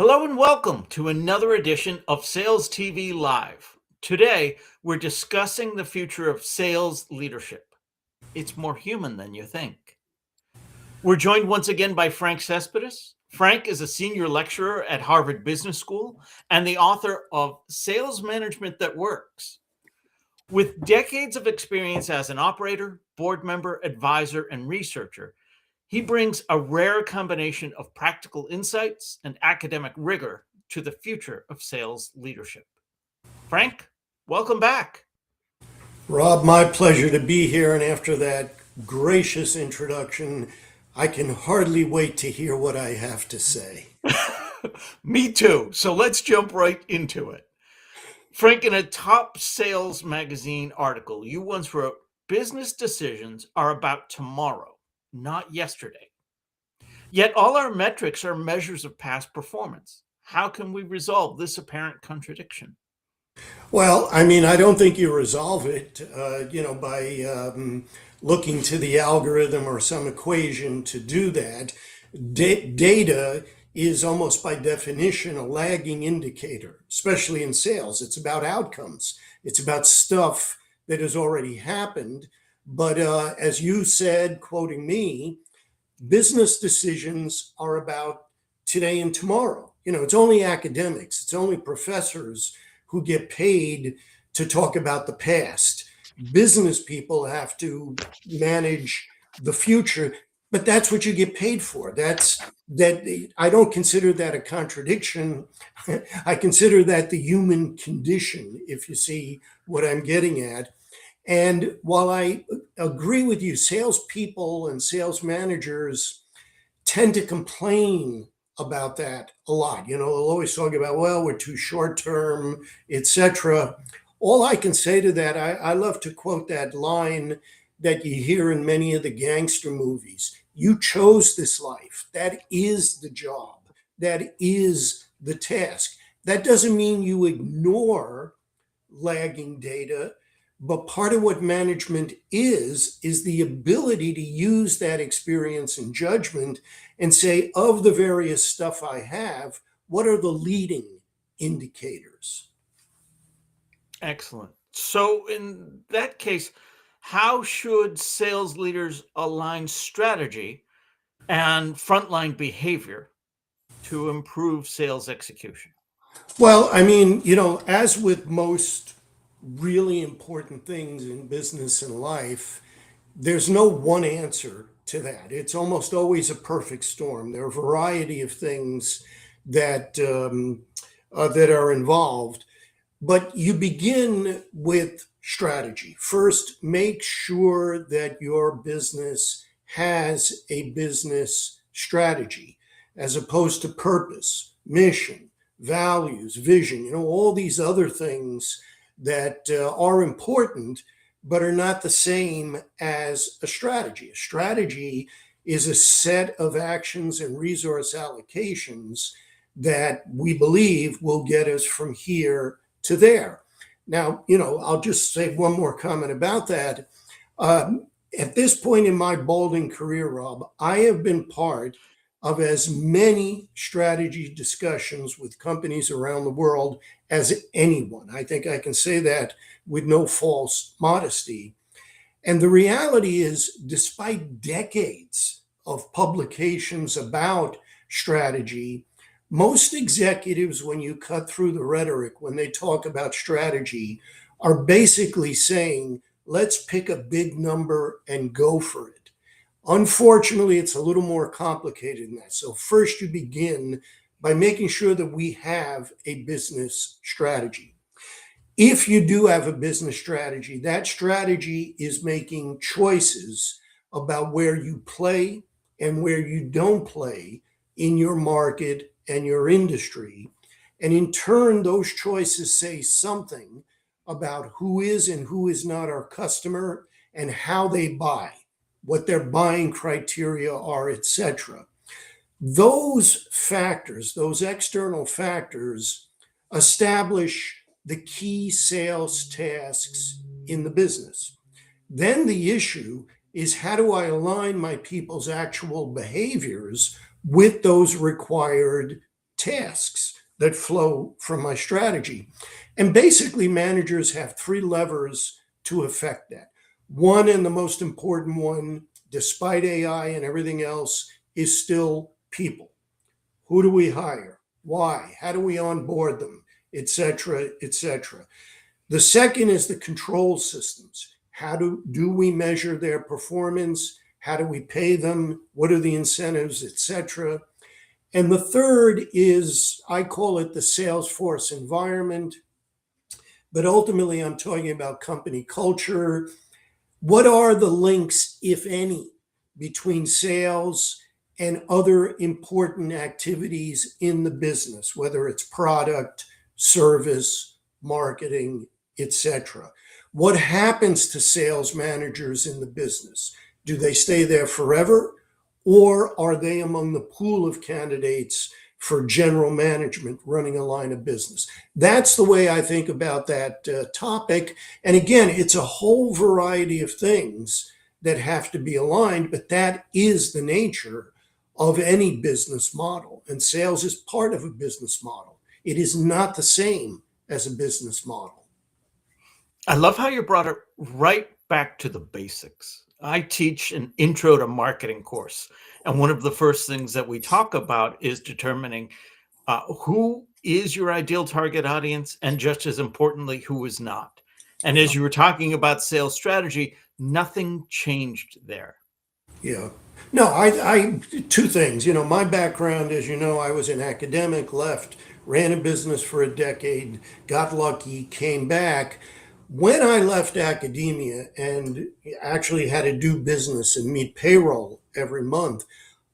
Hello and welcome to another edition of Sales TV Live. Today, we're discussing the future of sales leadership. It's more human than you think. We're joined once again by Frank Cespedes. Frank is a senior lecturer at Harvard Business School and the author of Sales Management That Works. With decades of experience as an operator, board member, advisor, and researcher, he brings a rare combination of practical insights and academic rigor to the future of sales leadership. Frank, welcome back. Rob, my pleasure to be here. And after that gracious introduction, I can hardly wait to hear what I have to say. Me too. So let's jump right into it. Frank, in a top sales magazine article, you once wrote, "Business decisions are about tomorrow, not yesterday. Yet all our metrics are measures of past performance. How can we resolve this apparent contradiction?" Well, I don't think you resolve it, by looking to the algorithm or some equation to do that. Data is almost by definition a lagging indicator, especially in sales. It's about outcomes. It's about stuff that has already happened. But as you said, quoting me, business decisions are about today and tomorrow. It's only academics, it's only professors who get paid to talk about the past. Business people have to manage the future, but that's what you get paid for. I don't consider that a contradiction. I consider that the human condition, if you see what I'm getting at. And while I agree with you, salespeople and sales managers tend to complain about that a lot. They'll always talk about, well, we're too short term, etc. All I can say to that, I love to quote that line that you hear in many of the gangster movies. You chose this life. That is the job. That is the task. That doesn't mean you ignore lagging data. But part of what management is the ability to use that experience and judgment and say, of the various stuff I have, what are the leading indicators? Excellent. So, in that case, how should sales leaders align strategy and frontline behavior to improve sales execution? Well, as with most really important things in business and life, there's no one answer to that. It's almost always a perfect storm. There are a variety of things that that are involved, but you begin with strategy. First, make sure that your business has a business strategy as opposed to purpose, mission, values, vision, all these other things that are important, but are not the same as a strategy. A strategy is a set of actions and resource allocations that we believe will get us from here to there. Now, I'll just say one more comment about that. At this point in my balding career, Rob, I have been part of as many strategy discussions with companies around the world as anyone. I think I can say that with no false modesty. And the reality is, despite decades of publications about strategy, most executives, when you cut through the rhetoric, when they talk about strategy, are basically saying, let's pick a big number and go for it. Unfortunately, it's a little more complicated than that. So first you begin by making sure that we have a business strategy. If you do have a business strategy, that strategy is making choices about where you play and where you don't play in your market and your industry. And in turn, those choices say something about who is and who is not our customer and how they buy, what their buying criteria are, etc. Those factors, those external factors, establish the key sales tasks in the business. Then the issue is, how do I align my people's actual behaviors with those required tasks that flow from my strategy. And basically, managers have three levers to affect that. One, and the most important one, despite AI and everything else, is still people. Who do we hire? Why? How do we onboard them? Et cetera, et cetera. The second is the control systems. How do we measure their performance? How do we pay them? What are the incentives, et cetera? And the third is, I call it the Salesforce environment, but ultimately I'm talking about company culture. What are the links, if any, between sales and other important activities in the business, whether it's product, service, marketing, etc.? What happens to sales managers in the business? Do they stay there forever, or are they among the pool of candidates for general management running a line of business? That's the way I think about that topic. And again, it's a whole variety of things that have to be aligned, but that is the nature of any business model. And sales is part of a business model. It is not the same as a business model. I love how you brought it right back to the basics. I teach an intro to marketing course, and one of the first things that we talk about is determining who is your ideal target audience, and just as importantly, who is not. And Yeah. as you were talking about sales strategy, nothing changed there. Yeah. No, I two things. My background, as you know, I was an academic, left, ran a business for a decade, got lucky, came back. When I left academia and actually had to do business and meet payroll every month,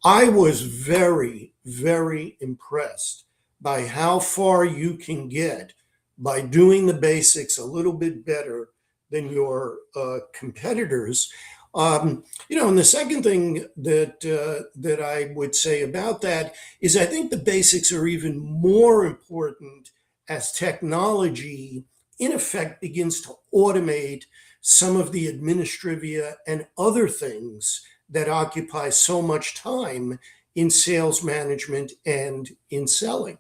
I was very, very impressed by how far you can get by doing the basics a little bit better than your competitors. And the second thing that I would say about that is I think the basics are even more important as technology, in effect, begins to automate some of the administrivia and other things that occupy so much time in sales management and in selling.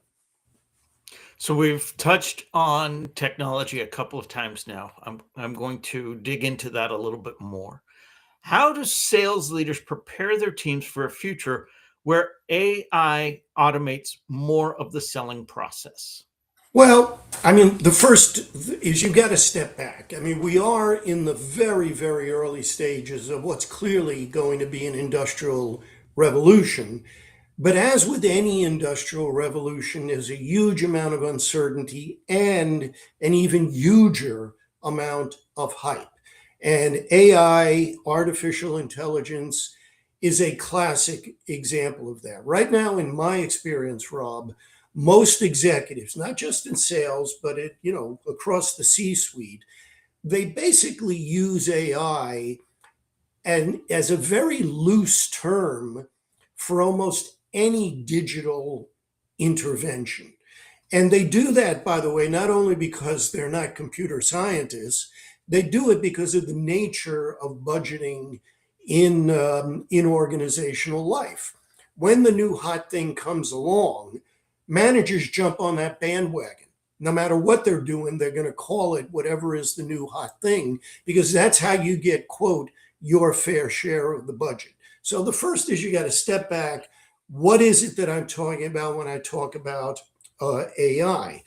So we've touched on technology a couple of times now. I'm going to dig into that a little bit more. How do sales leaders prepare their teams for a future where AI automates more of the selling process? Well, I mean, the first is you got to step back. I mean, we are in the very, very early stages of what's clearly going to be an industrial revolution. But as with any industrial revolution, there's a huge amount of uncertainty and an even huger amount of hype. And AI, artificial intelligence, is a classic example of that. Right now, in my experience, Rob, most executives, not just in sales, but across the C-suite, they basically use AI and as a very loose term for almost any digital intervention. And they do that, by the way, not only because they're not computer scientists, they do it because of the nature of budgeting in organizational life. When the new hot thing comes along, managers jump on that bandwagon. No matter what they're doing, they're going to call it whatever is the new hot thing, because that's how you get, quote, your fair share of the budget. So the first is you got to step back. What is it that I'm talking about when I talk about AI?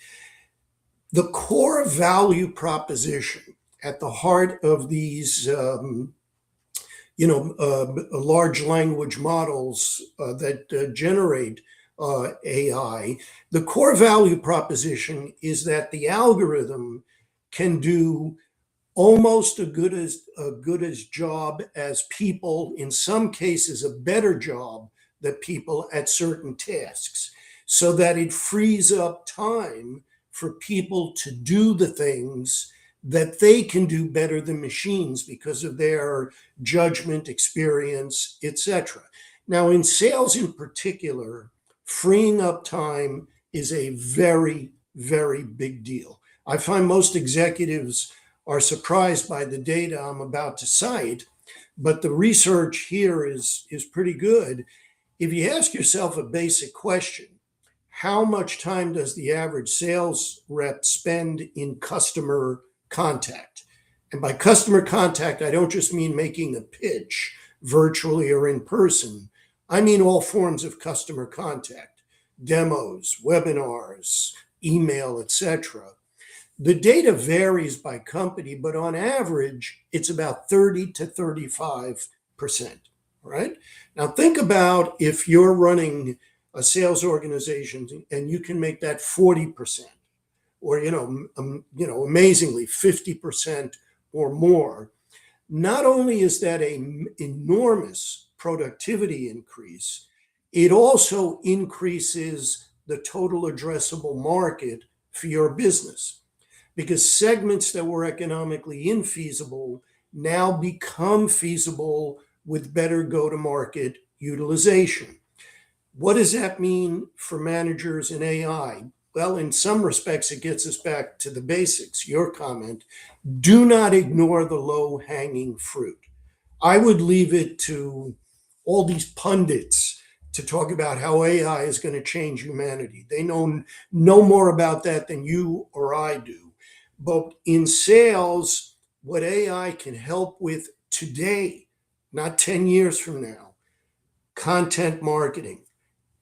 The core value proposition at the heart of these large language models that generate AI, the core value proposition is that the algorithm can do almost a good as job as people, in some cases a better job than people at certain tasks, so that it frees up time for people to do the things that they can do better than machines because of their judgment, experience, etc. Now, in sales in particular, freeing up time is a very, very big deal. I find most executives are surprised by the data I'm about to cite, but the research here is pretty good. If you ask yourself a basic question, how much time does the average sales rep spend in customer contact? And by customer contact, I don't just mean making a pitch virtually or in person. I mean all forms of customer contact, demos, webinars, email, etc. The data varies by company, but on average, it's about 30 to 35%. Right? Now, think about if you're running a sales organization and you can make that 40%, or amazingly 50% or more. Not only is that an enormous productivity increase, it also increases the total addressable market for your business, because segments that were economically infeasible now become feasible with better go-to-market utilization. What does that mean for managers in AI? Well, in some respects, it gets us back to the basics, your comment. Do not ignore the low-hanging fruit. I would leave it to all these pundits to talk about how AI is going to change humanity. They know no more about that than you or I do. But in sales, what AI can help with today, not 10 years from now, content marketing,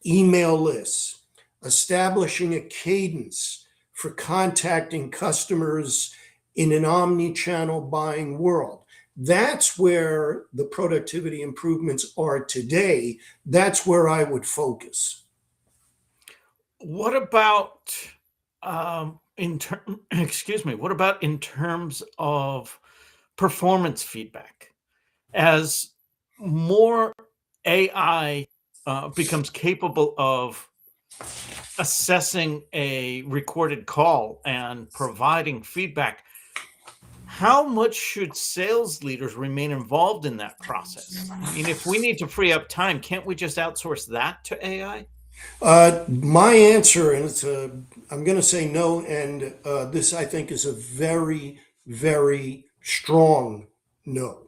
email lists, establishing a cadence for contacting customers in an omni-channel buying world. That's where the productivity improvements are today. That's where I would focus. What about excuse me, what about in terms of performance feedback? As more AI becomes capable of assessing a recorded call and providing feedback, how much should sales leaders remain involved in that process? I mean, if we need to free up time, can't we just outsource that to AI? My answer, and I'm going to say no, and this I think is a very, very strong no.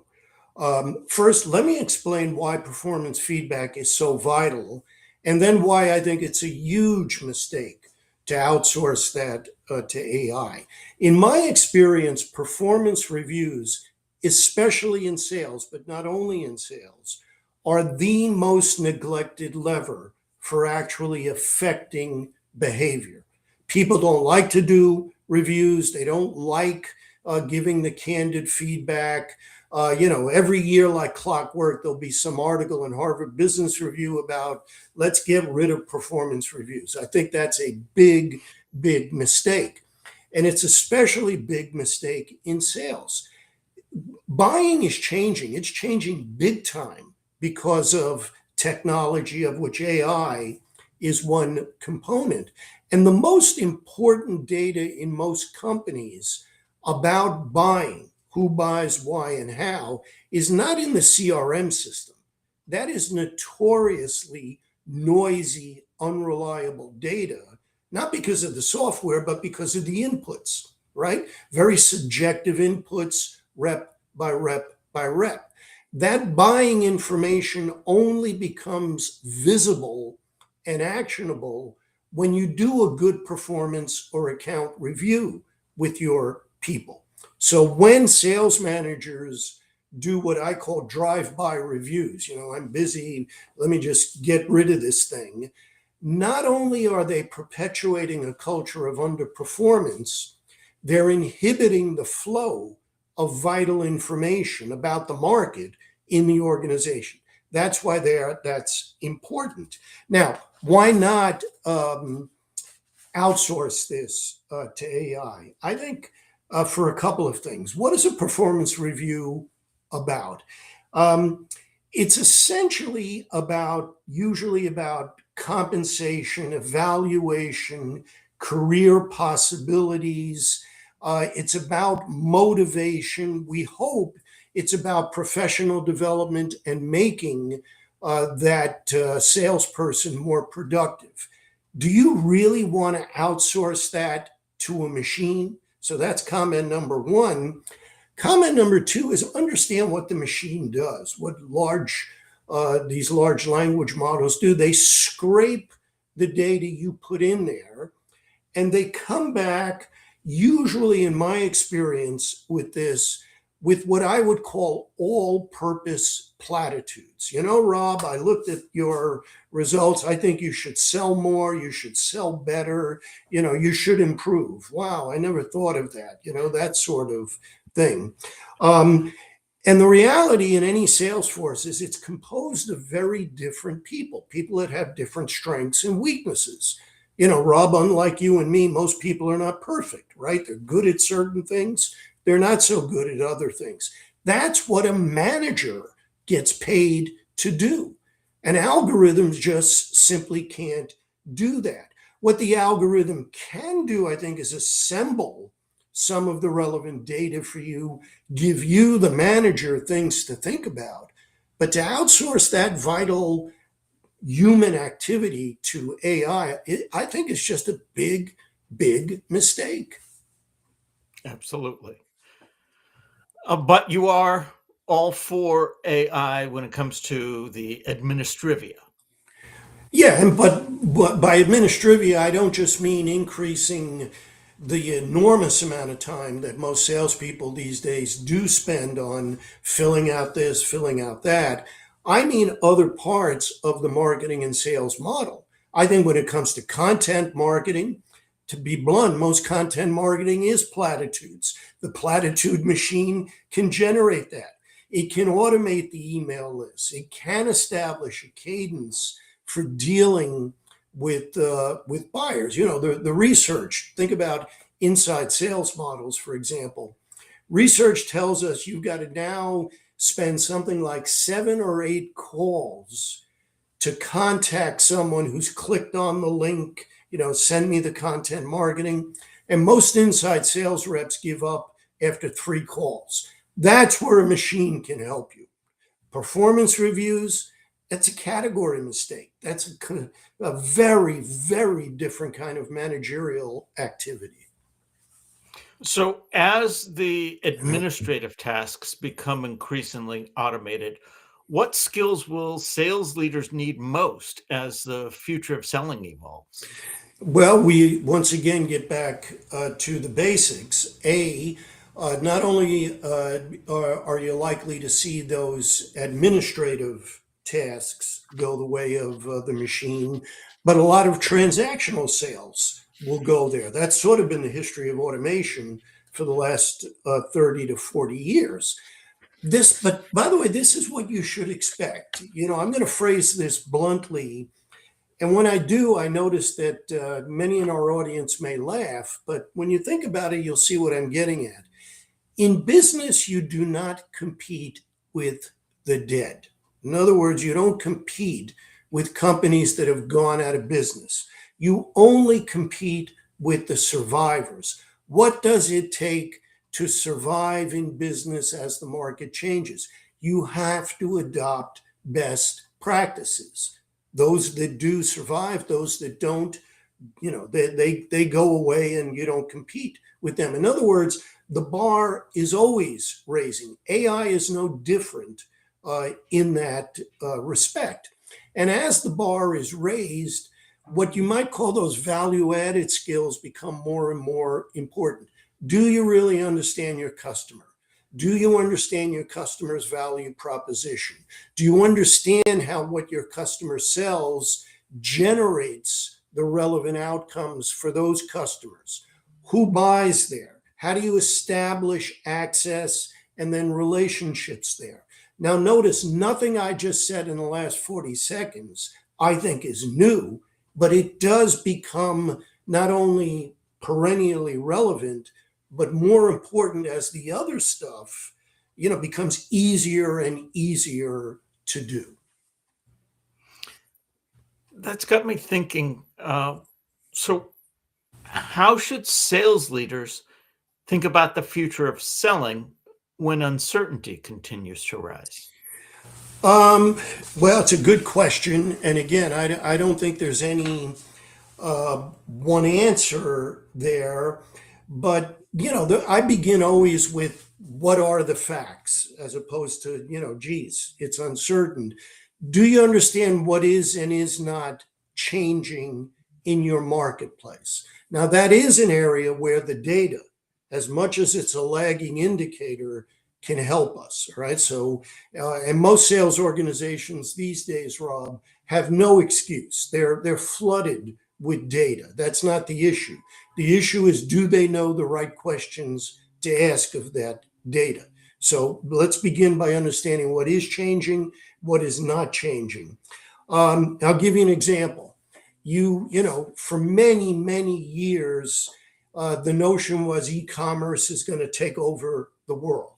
First, let me explain why performance feedback is so vital, and then why I think it's a huge mistake to outsource that to AI. In my experience, performance reviews, especially in sales, but not only in sales, are the most neglected lever for actually affecting behavior. People don't like to do reviews. They don't like giving the candid feedback. Every year, like clockwork, there'll be some article in Harvard Business Review about let's get rid of performance reviews. I think that's a big, big mistake. And it's especially big mistake in sales. Buying is changing. It's changing big time because of technology, of which AI is one component. And the most important data in most companies about buying, who buys, why, and how, is not in the CRM system. That is notoriously noisy, unreliable data, not because of the software, but because of the inputs, right? Very subjective inputs, rep by rep by rep. That buying information only becomes visible and actionable when you do a good performance or account review with your people. So when sales managers do what I call drive-by reviews, I'm busy, let me just get rid of this thing, not only are they perpetuating a culture of underperformance, they're inhibiting the flow of vital information about the market in the organization. That's why that's important. Now, why not outsource this to AI? I think for a couple of things. What is a performance review about? It's essentially usually about compensation, evaluation, career possibilities. It's about motivation. We hope it's about professional development and making that salesperson more productive. Do you really want to outsource that to a machine? So that's comment number one. Comment number two is understand what the machine does, what these large language models do. They scrape the data you put in there, and they come back, usually in my experience with this, with what I would call all-purpose platitudes. Rob, I looked at your results. I think you should sell more. You should sell better. You should improve. Wow, I never thought of that. That sort of thing. And the reality in any sales force is it's composed of very different people that have different strengths and weaknesses. Rob, unlike you and me, most people are not perfect, right? They're good at certain things. They're not so good at other things. That's what a manager gets paid to do. And algorithms just simply can't do that. What the algorithm can do, I think, is assemble some of the relevant data for you, give you, the manager, things to think about. But to outsource that vital human activity to AI, I think it's just a big, big mistake. Absolutely. But you are all for AI when it comes to the administrivia. Yeah, but by administrivia, I don't just mean increasing the enormous amount of time that most salespeople these days do spend on filling out this, filling out that. I mean other parts of the marketing and sales model. I think when it comes to content marketing, to be blunt, most content marketing is platitudes. The platitude machine can generate that. It can automate the email list. It can establish a cadence for dealing with buyers. The research. Think about inside sales models, for example. Research tells us you've got to now spend something like 7 or 8 calls to contact someone who's clicked on the link, send me the content marketing. And most inside sales reps give up after 3 calls. That's where a machine can help you. Performance reviews, that's a category mistake. That's a very, very different kind of managerial activity. So, as the administrative tasks become increasingly automated, what skills will sales leaders need most as the future of selling evolves? Well, we once again get back to the basics. Not only are you likely to see those administrative tasks go the way of the machine, but a lot of transactional sales will go there. That's sort of been the history of automation for the last 30 to 40 years. But by the way, this is what you should expect. I'm going to phrase this bluntly. And when I do, I notice that many in our audience may laugh, but when you think about it, you'll see what I'm getting at. In business, you do not compete with the dead. In other words, you don't compete with companies that have gone out of business. You only compete with the survivors. What does it take to survive in business as the market changes? You have to adopt best practices. Those that do survive, those that don't, they go away and you don't compete with them. In other words, the bar is always raising. AI is no different in that respect. And as the bar is raised, what you might call those value-added skills become more and more important. Do you really understand your customer? Do you understand your customer's value proposition? Do you understand how what your customer sells generates the relevant outcomes for those customers? Who buys there? How do you establish access and then relationships there? Now, notice nothing I just said in the last 40 seconds I think is new, but it does become not only perennially relevant, but more important as the other stuff, becomes easier and easier to do. That's got me thinking. So, how should sales leaders think about the future of selling when uncertainty continues to rise? Well, it's a good question. And again, I don't think there's any one answer there. But, I begin always with what are the facts as opposed to, geez, it's uncertain. Do you understand what is and is not changing in your marketplace. Now, that is an area where the data, as much as it's a lagging indicator, can help us, right? So, and most sales organizations these days, Rob, have no excuse. They're flooded with data. That's not the issue. The issue is, do they know the right questions to ask of that data? So let's begin by understanding what is changing, what is not changing. I'll give you an example. For many years, the notion was e-commerce is going to take over the world.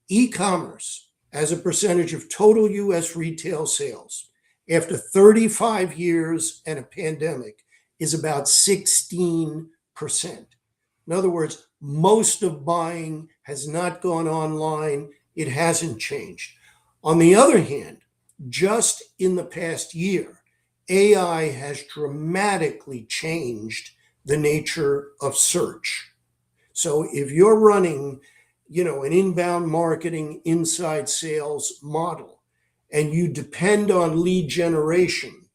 E-commerce, as a percentage of total US retail sales, after 35 years and a pandemic, is about 16%. In other words, most of buying has not gone online. It hasn't changed. On the other hand, just in the past year, AI has dramatically changed the nature of search. So if you're running, an inbound marketing inside sales model, and you depend on lead generation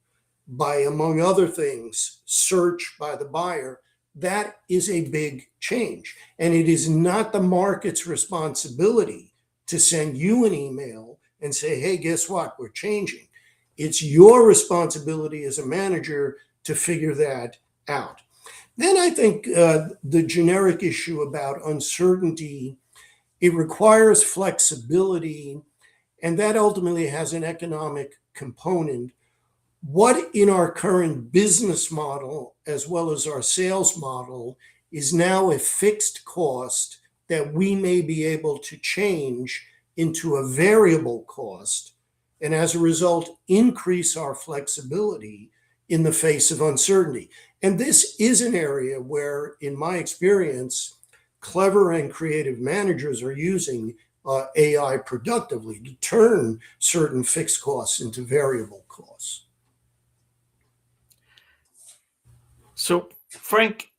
by, among other things, search by the buyer, that is a big change. And it is not the market's responsibility to send you an email and say, hey, guess what? We're changing. It's your responsibility as a manager to figure that out. Then I think the generic issue about uncertainty, it requires flexibility, and that ultimately has an economic component. What in our current business model, as well as our sales model, is now a fixed cost that we may be able to change into a variable cost, and as a result, increase our flexibility in the face of uncertainty. And this is an area where, in my experience, clever and creative managers are using AI productively to turn certain fixed costs into variable costs. So, Frank,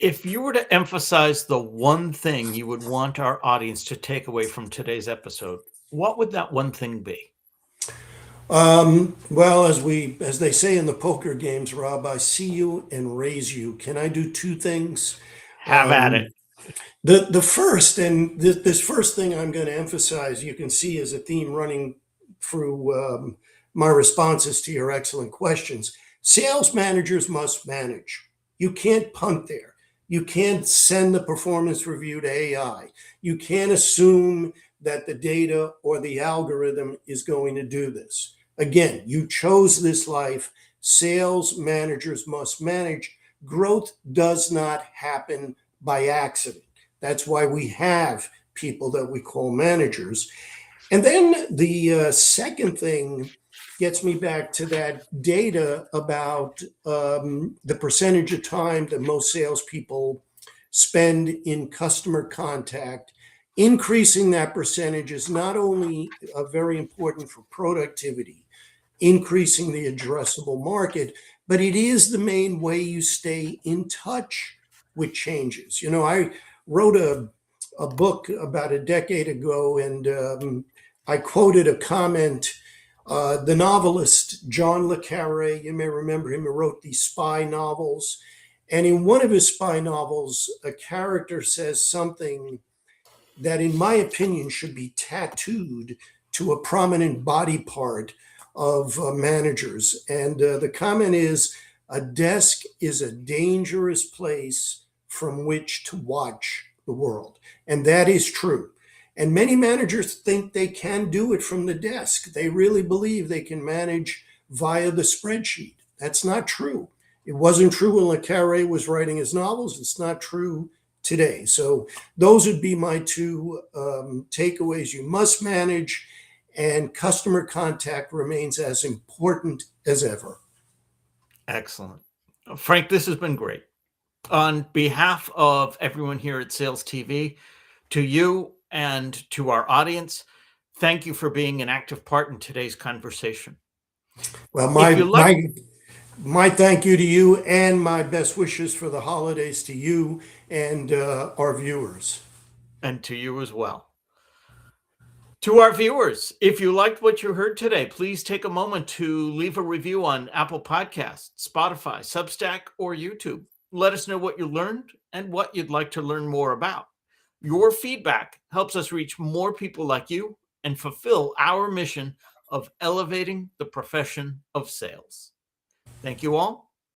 if you were to emphasize the one thing you would want our audience to take away from today's episode, what would that one thing be? Well, as they say in the poker games, Rob, I see you and raise you. Can I do two things? Have at it. The first, and this first thing I'm going to emphasize, you can see as a theme running through my responses to your excellent questions. Sales managers must manage. You can't punt there. You can't send the performance review to AI. You can't assume that the data or the algorithm is going to do this. Again, you chose this life. Sales managers must manage. Growth does not happen by accident. That's why we have people that we call managers. And then the second thing gets me back to that data about the percentage of time that most salespeople spend in customer contact. Increasing that percentage is not only very important for productivity, increasing the addressable market, but it is the main way you stay in touch with changes. I wrote a book about a decade ago, and I quoted a comment. The novelist John le Carre, you may remember him, who wrote these spy novels. And in one of his spy novels, a character says something that, in my opinion, should be tattooed to a prominent body part of managers. And the comment is, a desk is a dangerous place from which to watch the world. And that is true. And many managers think they can do it from the desk. They really believe they can manage via the spreadsheet. That's not true. It wasn't true when le Carre was writing his novels. It's not true today. So those would be my two takeaways. You must manage, and customer contact remains as important as ever. Excellent. Frank, this has been great. On behalf of everyone here at Sales TV, to you and to our audience, thank you for being an active part in today's conversation. Well, my thank you to you, and my best wishes for the holidays to you and our viewers. And to you as well. To our viewers, if you liked what you heard today, please take a moment to leave a review on Apple Podcasts, Spotify, Substack, or YouTube. Let us know what you learned and what you'd like to learn more about. Your feedback helps us reach more people like you and fulfill our mission of elevating the profession of sales. Thank you all.